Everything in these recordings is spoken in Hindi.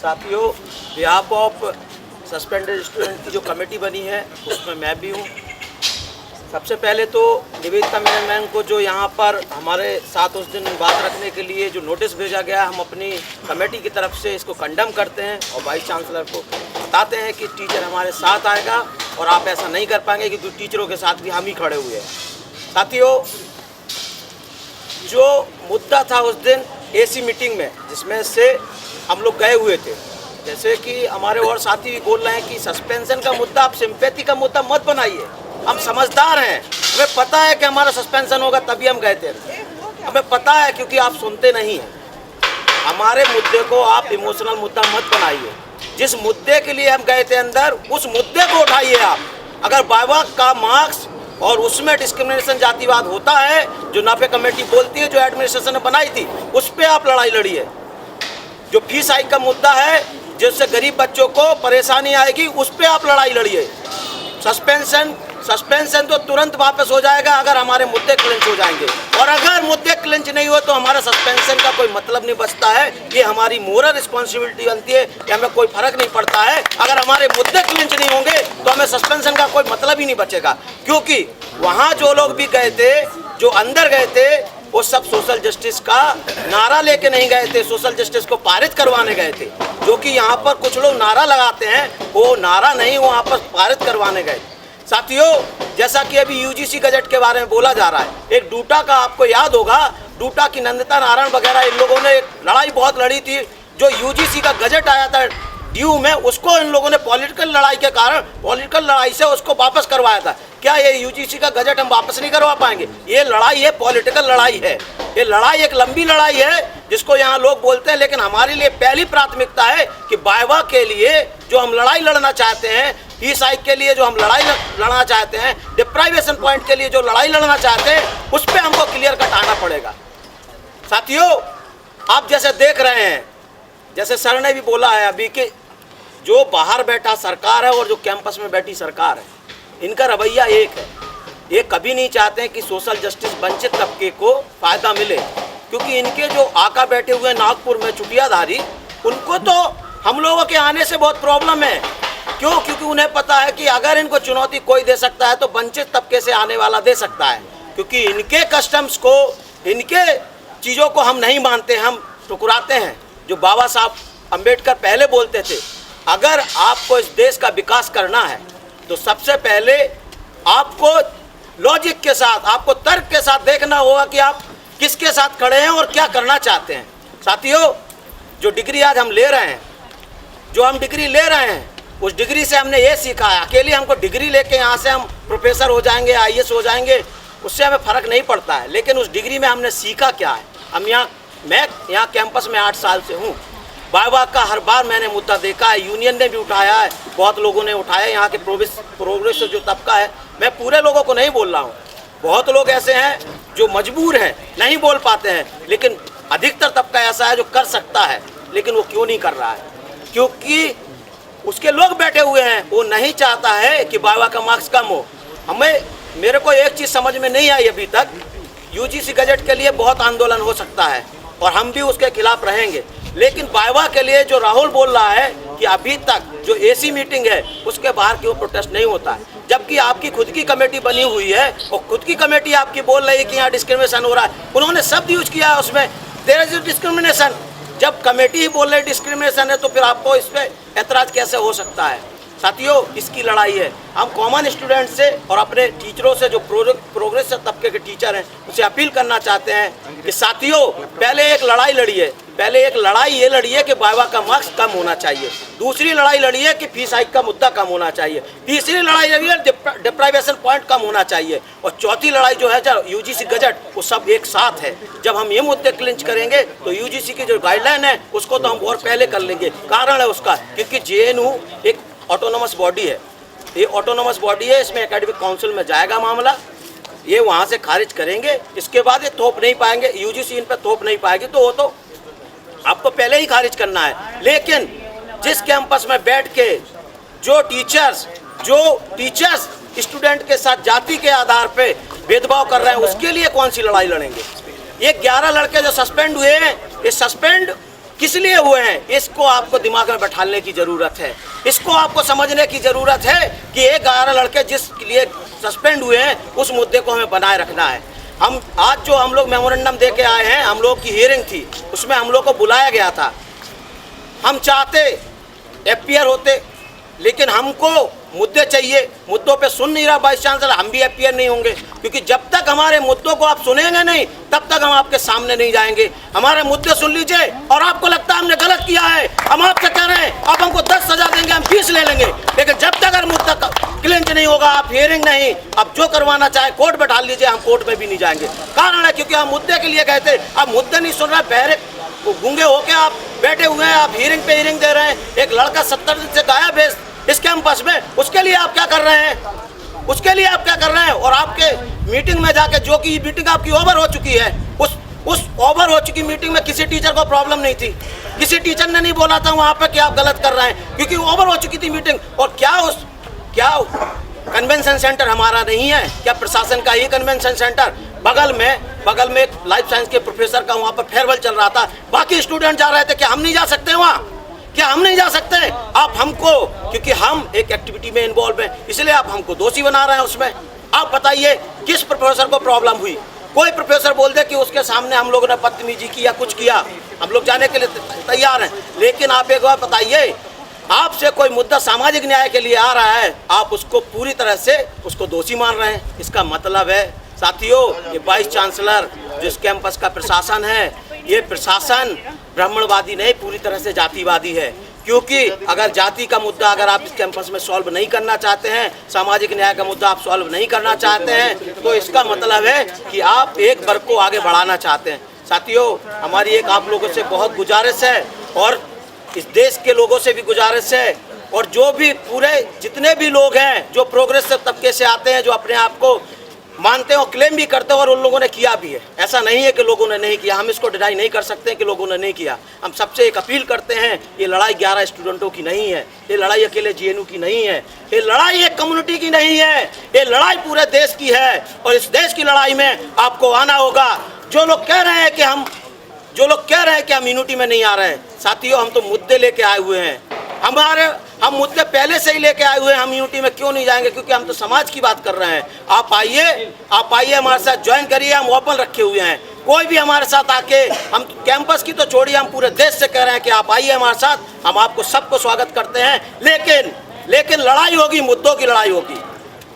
साथियों, बिहाफ ऑफ सस्पेंडेड स्टूडेंट की जो कमेटी बनी है उसमें मैं भी हूँ। सबसे पहले तो निवेदिता मैम को जो यहाँ पर हमारे साथ उस दिन बात रखने के लिए जो नोटिस भेजा गया, हम अपनी कमेटी की तरफ से इसको कंडम करते हैं और वाइस चांसलर को बताते हैं कि टीचर हमारे साथ आएगा और आप ऐसा नहीं कर पाएंगे क्योंकि टीचरों के साथ भी हम ही खड़े हुए हैं। साथियों, जो मुद्दा था उस दिन एसी मीटिंग में जिसमें से हम लोग गए हुए थे, जैसे कि हमारे और साथी भी बोल रहे हैं कि सस्पेंशन का मुद्दा आप सिंपैथी का मुद्दा मत बनाइए। हम समझदार हैं, हमें पता है कि हमारा सस्पेंशन होगा, तभी हम गए थे। हमें पता है क्योंकि आप सुनते नहीं हैं। हमारे मुद्दे को आप इमोशनल मुद्दा मत बनाइए। जिस मुद्दे के लिए हम गए थे अंदर, उस मुद्दे को उठाइए आप। अगर वाइवा का मार्क्स और उसमें डिस्क्रिमिनेशन जातिवाद होता है, जो नाफे कमेटी बोलती है, जो एडमिनिस्ट्रेशन ने बनाई थी, उस पर आप लड़ाई लड़िए। जो फीस हाइक का मुद्दा है, जिससे गरीब बच्चों को परेशानी आएगी, उस पर आप लड़ाई लड़िए। सस्पेंशन तो तुरंत वापस हो जाएगा अगर हमारे मुद्दे क्लिंच हो जाएंगे, और अगर मुद्दे क्लिंच नहीं हो तो हमारा सस्पेंशन का कोई मतलब नहीं बचता है। ये हमारी मोरल रिस्पॉन्सिबिलिटी बनती है कि हमें कोई फर्क नहीं पड़ता है। अगर हमारे मुद्दे क्लिंच नहीं होंगे तो हमें सस्पेंशन का कोई मतलब ही नहीं बचेगा, क्योंकि वहाँ जो लोग भी गए थे, जो अंदर गए थे, वो सब सोशल जस्टिस का नारा लेके नहीं गए थे, सोशल जस्टिस को पारित करवाने गए थे। जो कि यहाँ पर कुछ लोग नारा लगाते हैं, वो नारा नहीं, वो वहाँ पर पारित करवाने गए। साथियों, जैसा कि अभी यूजीसी गजट के बारे में बोला जा रहा है, एक डूटा का आपको याद होगा, डूटा की नंदिता नारायण वगैरह इन लोगों ने एक लड़ाई बहुत लड़ी थी। जो यूजीसी का गजट आया था ड्यू में, उसको इन लोगों ने पॉलिटिकल लड़ाई के कारण, पॉलिटिकल लड़ाई से उसको वापस करवाया था। क्या ये यूजीसी का गजट हम वापस नहीं करवा पाएंगे? ये लड़ाई है, पॉलिटिकल लड़ाई है। ये लड़ाई एक लंबी लड़ाई है जिसको यहाँ लोग बोलते हैं, लेकिन हमारे लिए पहली प्राथमिकता है कि वाइवा के लिए जो हम लड़ाई लड़ना चाहते हैं, फीस हाइक के लिए जो हम लड़ाई लड़ना चाहते हैं, डिप्राइवेशन पॉइंट के लिए जो लड़ाई लड़ना चाहते हैं, उस पर हमको क्लियर कट आना पड़ेगा। साथियों, आप जैसे देख रहे हैं, जैसे सर ने भी बोला है अभी कि जो बाहर बैठा सरकार है और जो कैंपस में बैठी सरकार है, इनका रवैया एक है। ये कभी नहीं चाहते हैं कि सोशल जस्टिस वंचित तबके को फ़ायदा मिले, क्योंकि इनके जो आका बैठे हुए नागपुर में चुटियाधारी, उनको तो हम लोगों के आने से बहुत प्रॉब्लम है। क्यों? क्योंकि उन्हें पता है कि अगर इनको चुनौती कोई दे सकता है तो वंचित तबके से आने वाला दे सकता है, क्योंकि इनके कस्टम्स को, इनके चीज़ों को हम नहीं मानते, हम ठुकराते हैं। जो बाबा साहब अम्बेडकर पहले बोलते थे, अगर आपको इस देश का विकास करना है तो सबसे पहले आपको लॉजिक के साथ, आपको तर्क के साथ देखना होगा कि आप किसके साथ खड़े हैं और क्या करना चाहते हैं। साथियों, जो डिग्री आज हम ले रहे हैं, जो हम डिग्री ले रहे हैं, उस डिग्री से हमने ये सीखा है, अकेली हमको डिग्री लेके यहाँ से हम प्रोफेसर हो जाएंगे, आईएएस हो जाएंगे, उससे हमें फ़र्क नहीं पड़ता है। लेकिन उस डिग्री में हमने सीखा क्या है? मैं यहाँ कैंपस में 8 साल से हूँ। वाइवा का हर बार मैंने मुद्दा देखा है, यूनियन ने भी उठाया है, बहुत लोगों ने उठाया। यहाँ के प्रोग्रेस जो तबका है, मैं पूरे लोगों को नहीं बोल रहा हूँ, बहुत लोग ऐसे हैं जो मजबूर हैं, नहीं बोल पाते हैं, लेकिन अधिकतर तबका ऐसा है जो कर सकता है, लेकिन वो क्यों नहीं कर रहा है? क्योंकि उसके लोग बैठे हुए हैं, वो नहीं चाहता है कि वाइवा का मार्क्स कम हो। मेरे को एक चीज़ समझ में नहीं आई अभी तक, यूजीसी गजट के लिए बहुत आंदोलन हो सकता है और हम भी उसके खिलाफ रहेंगे, लेकिन वाइवा के लिए जो राहुल बोल रहा है कि अभी तक जो एसी मीटिंग है उसके बाहर क्यों प्रोटेस्ट नहीं होता है, जबकि आपकी खुद की कमेटी बनी हुई है और खुद की कमेटी आपकी बोल रही है कि यहाँ डिस्क्रिमिनेशन हो रहा है। उन्होंने शब्द यूज किया है उसमें, देयर इज डिस्क्रिमिनेशन। जब कमेटी ही बोल रही डिस्क्रिमिनेशन है तो फिर आपको इस पर एतराज कैसे हो सकता है? साथियों, इसकी लड़ाई है। हम कॉमन स्टूडेंट से और अपने टीचरों से, जो प्रोग्रेस तबके के टीचर हैं, उनसे अपील करना चाहते हैं कि साथियों, पहले एक लड़ाई लड़िए। पहले एक लड़ाई ये लड़िए कि वाइवा का मार्क्स कम होना चाहिए, दूसरी लड़ाई लड़िए कि फीस हाइक का मुद्दा कम होना चाहिए, तीसरी लड़ाई लड़िए डिप्राइवेशन पॉइंट कम होना चाहिए, और चौथी लड़ाई जो है जो यूजीसी गजट, वो सब एक साथ है। जब हम ये मुद्दे क्लिंच करेंगे तो यूजीसी की जो गाइडलाइन है उसको तो हम और पहले कर लेंगे। कारण है उसका, क्योंकि जेएनयू एक ऑटोनोमस बॉडी है, ये ऑटोनोमस बॉडी है, इसमें एकेडमिक काउंसिल में जाएगा मामला, ये वहाँ से खारिज करेंगे, इसके बाद ये थोप नहीं पाएंगे, यूजीसी इन पर थोप नहीं पाएगी, तो वो तो आपको पहले ही खारिज करना है। लेकिन जिस कैंपस में बैठ के जो टीचर्स स्टूडेंट के साथ जाति के आधार पे भेदभाव कर रहे हैं, उसके लिए कौन सी लड़ाई लड़ेंगे? ये 11 लड़के जो सस्पेंड हुए हैं, ये सस्पेंड किस लिए हुए हैं, इसको आपको दिमाग में बैठाने की ज़रूरत है। इसको आपको समझने की ज़रूरत है कि ये 11 लड़के जिस लिए सस्पेंड हुए हैं उस मुद्दे को हमें बनाए रखना है। हम आज जो हम लोग मेमोरेंडम दे के आए हैं, हम लोग की हियरिंग थी, उसमें हम लोग को बुलाया गया था। हम चाहते FPR होते, लेकिन हमको मुद्दे चाहिए। मुद्दों पे सुन नहीं रहा वाइस चांसलर, हम भी FPR नहीं होंगे, क्योंकि जब तक हमारे मुद्दों को आप सुनेंगे नहीं तब तक हम आपके सामने नहीं जाएंगे। हमारे मुद्दे सुन लीजिए, और आपको लगता है हमने गलत किया है, हम आपसे कह रहे हैं आप हमको 10 सजा देंगे, हम 20 ले लेंगे, लेकिन जब तक अगर मुद्दा क्लिंच नहीं होगा, आप हियरिंग नहीं, आप जो करवाना चाहे कोर्ट बैठा लीजिए, हम कोर्ट में भी नहीं जाएंगे। कारण है क्योंकि हम मुद्दे के लिए गए थे। आप मुद्दे नहीं सुन रहे, बहरे गूंगे होके आप बैठे हुए हैं, आप हियरिंग पे हियरिंग दे रहे हैं। एक लड़का 70 दिन से गायब है इस कैंपस में, उसके लिए आप क्या कर रहे हैं? उसके लिए आप क्या कर रहे हैं? और आपके मीटिंग में जाके, जो कि मीटिंग आपकी ओवर हो चुकी है, उस ओवर हो चुकी मीटिंग में किसी टीचर को प्रॉब्लम नहीं थी, किसी टीचर ने नहीं बोला था वहाँ पे कि आप गलत कर रहे हैं, क्योंकि ओवर हो चुकी थी मीटिंग। और क्या कन्वेंशन सेंटर हमारा नहीं है क्या? प्रशासन का ही कन्वेंशन सेंटर। बगल में एक लाइफ साइंस के प्रोफेसर का वहाँ पर फेयरवेल चल रहा था, बाकी स्टूडेंट जा रहे थे, क्या हम नहीं जा सकते वहाँ? क्या हम नहीं जा सकते? आप हमको, क्योंकि हम एक एक्टिविटी में इन्वॉल्व हैं, इसलिए आप हमको दोषी बना रहे हैं उसमें। आप बताइए किस प्रोफेसर को प्रॉब्लम हुई? कोई प्रोफेसर बोल दे कि उसके सामने हम लोगों ने बदतमीजी की या कुछ किया, हम लोग जाने के लिए तैयार हैं। लेकिन आप एक बार बताइए, आपसे कोई मुद्दा सामाजिक न्याय के लिए आ रहा है, आप उसको पूरी तरह से उसको दोषी मान रहे हैं। इसका मतलब है साथियों, ये वाइस चांसलर जो इस कैंपस का प्रशासन है, ये प्रशासन ब्राह्मणवादी नहीं, पूरी तरह से जातिवादी है। क्योंकि अगर जाति का मुद्दा अगर आप इस कैंपस में सॉल्व नहीं करना चाहते हैं, सामाजिक न्याय का मुद्दा आप सॉल्व नहीं करना चाहते हैं, तो इसका मतलब है कि आप एक वर्ग को आगे बढ़ाना चाहते हैं। साथियों, हमारी एक आप लोगों से बहुत गुजारिश है, और इस देश के लोगों से भी गुजारिश है, और जो भी पूरे जितने भी लोग हैं जो प्रोग्रेसिव तबके से आते हैं, जो अपने आप को मानते हैं और क्लेम भी करते हैं, और उन लोगों ने किया भी है। ऐसा नहीं है कि लोगों ने नहीं किया, हम इसको डिनाई नहीं कर सकते कि लोगों ने नहीं किया। हम सबसे एक अपील करते हैं, ये लड़ाई 11 स्टूडेंटों की नहीं है, ये लड़ाई अकेले GNU की नहीं है, ये लड़ाई एक कम्युनिटी की नहीं है, ये लड़ाई पूरे देश की है। और इस देश की लड़ाई में आपको आना होगा। जो लोग कह रहे हैं कि हम यूनिटी में नहीं आ रहे हैं, साथियों, हम तो मुद्दे लेके आए हुए हैं। हम मुद्दे पहले से ही लेके आए हुए हैं। हम यूनिटी में क्यों नहीं जाएंगे? क्योंकि हम तो समाज की बात कर रहे हैं। आप आइए हमारे साथ ज्वाइन करिए, हम ओपन रखे हुए हैं। कोई भी हमारे साथ आके, हम कैंपस की तो छोड़िए, हम पूरे देश से कह रहे हैं कि आप आइए हमारे साथ, हम आपको सबको स्वागत करते हैं। लेकिन लड़ाई होगी, मुद्दों की लड़ाई होगी।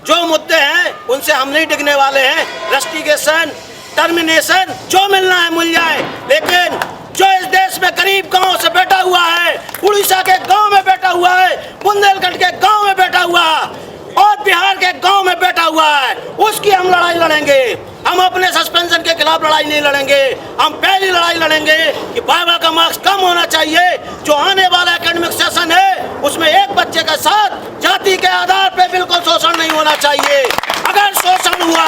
जो मुद्दे हैं उनसे हम नहीं डिगने वाले हैं। रस्टिकेशन, टर्मिनेशन, जो मिलना है मिल जाए, लेकिन जो इस देश में गरीब गांव से बैठा हुआ है, उड़ीसा के गांव में बैठा हुआ है, बुंदेलखंड के गांव में बैठा हुआ और बिहार के गांव में बैठा हुआ है, उसकी हम लड़ाई लड़ेंगे। हम अपने सस्पेंशन के खिलाफ लड़ाई नहीं लड़ेंगे। हम पहली लड़ाई लड़ेंगे कि बाबा का मार्क्स कम होना चाहिए। जो आने वाला एकेडमिक सेशन है उसमें एक बच्चे के साथ जाति के आधार पे बिल्कुल शोषण नहीं होना चाहिए। अगर शोषण हुआ,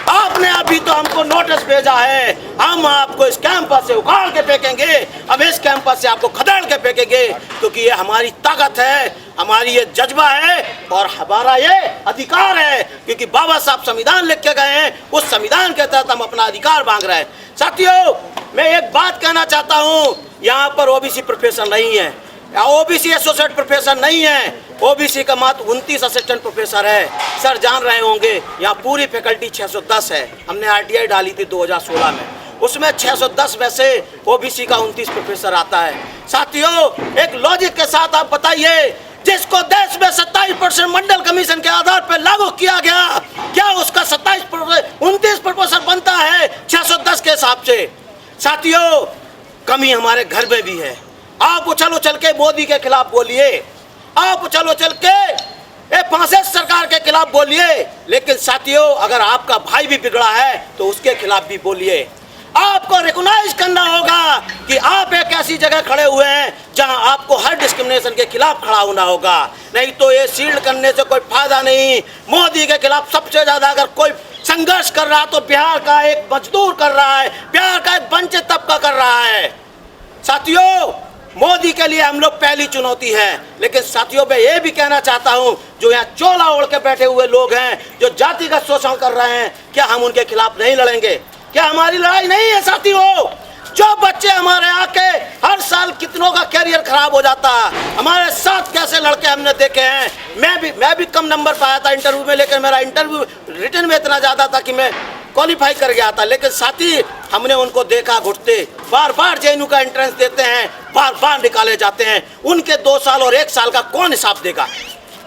आपने अभी तो हमको नोटिस भेजा है, हम आपको इस कैंपस से उखाड़ के फेंकेंगे, हम इस कैंपस से आपको खदेड़ के फेंकेंगे, क्योंकि ये हमारी ताकत है, हमारी ये जज्बा है और हमारा ये अधिकार है। क्योंकि बाबा साहब संविधान लिख के गए हैं, उस संविधान के तहत हम अपना अधिकार मांग रहे हैं। साथियों, मैं एक बात कहना चाहता हूँ, यहाँ पर OBC प्रोफेसर नहीं है, OBC एसोसिएट प्रोफेसर नहीं है। OBC का मात्र 29 असिस्टेंट प्रोफेसर है। सर जान रहे होंगे, यहाँ पूरी फैकल्टी 610 है। हमने RTI डाली थी 2016 में, उसमें 610 में से OBC का 29 प्रोफेसर आता है। साथियों, एक लॉजिक के साथ आप बताइए, जिसको देश में 27% मंडल कमीशन के आधार पर लागू किया गया, क्या उसका 29 प्रोफेसर बनता है 610 के हिसाब से? साथियों, कमी हमारे घर में भी है। आप उछल के मोदी के खिलाफ बोलिए, आप उछल के फासिस्ट सरकार के खिलाफ बोलिए, लेकिन साथियों, अगर आपका भाई भी बिगड़ा है तो उसके खिलाफ भी बोलिए। आपको रिकॉग्नाइज करना होगा कि आप एक ऐसी जगह खड़े हुए हैं जहां आपको हर डिस्क्रिमिनेशन के खिलाफ खड़ा होना होगा। नहीं तो ये शील्ड करने से कोई फायदा नहीं। मोदी के खिलाफ सबसे ज्यादा अगर कोई संघर्ष कर रहा तो बिहार का एक मजदूर कर रहा है, बिहार का एक वंचित तबका कर रहा है। साथियों, मोदी के लिए हम लोग पहली चुनौती है। लेकिन साथियों, मैं ये भी कहना चाहता हूँ, जो यहाँ चोला ओढ़ के बैठे हुए लोग हैं, जो जातिगत शोषण कर रहे हैं, क्या हम उनके खिलाफ नहीं लड़ेंगे? क्या हमारी लड़ाई नहीं है? साथियों, जो बच्चे हमारे आके हर साल कितनों का कैरियर खराब हो जाता है, हमारे साथ कैसे लड़के हमने देखे हैं। मैं भी कम नंबर पाया था इंटरव्यू में, लेकिन मेरा इंटरव्यू रिटन में इतना ज़्यादा था कि मैं क्वालिफाई कर गया था। लेकिन साथ ही हमने उनको देखा घुटते, बार बार जेएनयू का एंट्रेंस देते हैं, बार बार निकाले जाते हैं। उनके 2 साल और 1 साल का कौन हिसाब देगा?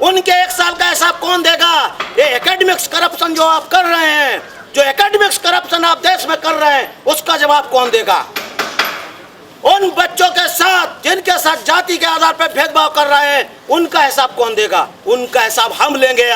उनके 1 साल का हिसाब कौन देगा? ये एकेडमिक्स करप्शन जो आप कर रहे हैं, जो एकेडमिक्स करप्शन आप देश में कर रहे हैं, उसका जवाब कौन देगा? उन बच्चों के साथ जिनके साथ जाति के आधार पर भेदभाव कर रहे हैं, उनका हिसाब कौन देगा? उनका हिसाब हम लेंगे।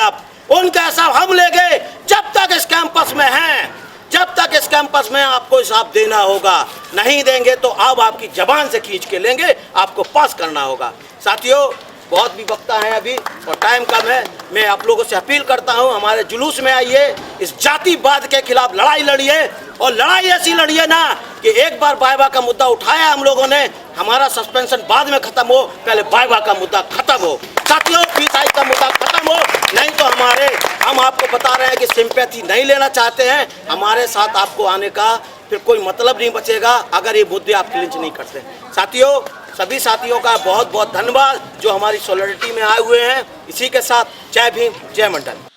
उनका हिसाब हम लेंगे। जब तक इस कैंपस में हैं, जब तक इस कैंपस में आपको हिसाब देना होगा। नहीं देंगे तो अब आपकी जबान से खींच के लेंगे, आपको पास करना होगा। साथियों, बहुत भी वक्ता है अभी और टाइम कम है। मैं आप लोगों से अपील करता हूं, हमारे जुलूस में आइए, इस जातिवाद के खिलाफ लड़ाई लड़िए। और लड़ाई ऐसी लड़िए ना कि एक बार वाइवा का मुद्दा उठाया हम लोगों ने, हमारा सस्पेंशन बाद में खत्म हो, पहले वाइवा का मुद्दा खत्म हो। साथियों, पीसाई का मुद्दा खत्म हो, नहीं तो हम आपको बता रहे हैं कि सिंपैथी नहीं लेना चाहते हैं, हमारे साथ आपको आने का फिर कोई मतलब नहीं बचेगा अगर ये मुद्दे आप क्लिंच नहीं करते। साथियों, सभी साथियों का बहुत बहुत धन्यवाद जो हमारी सॉलिडरिटी में आए हुए हैं। इसी के साथ जय भीम, जय मंडल।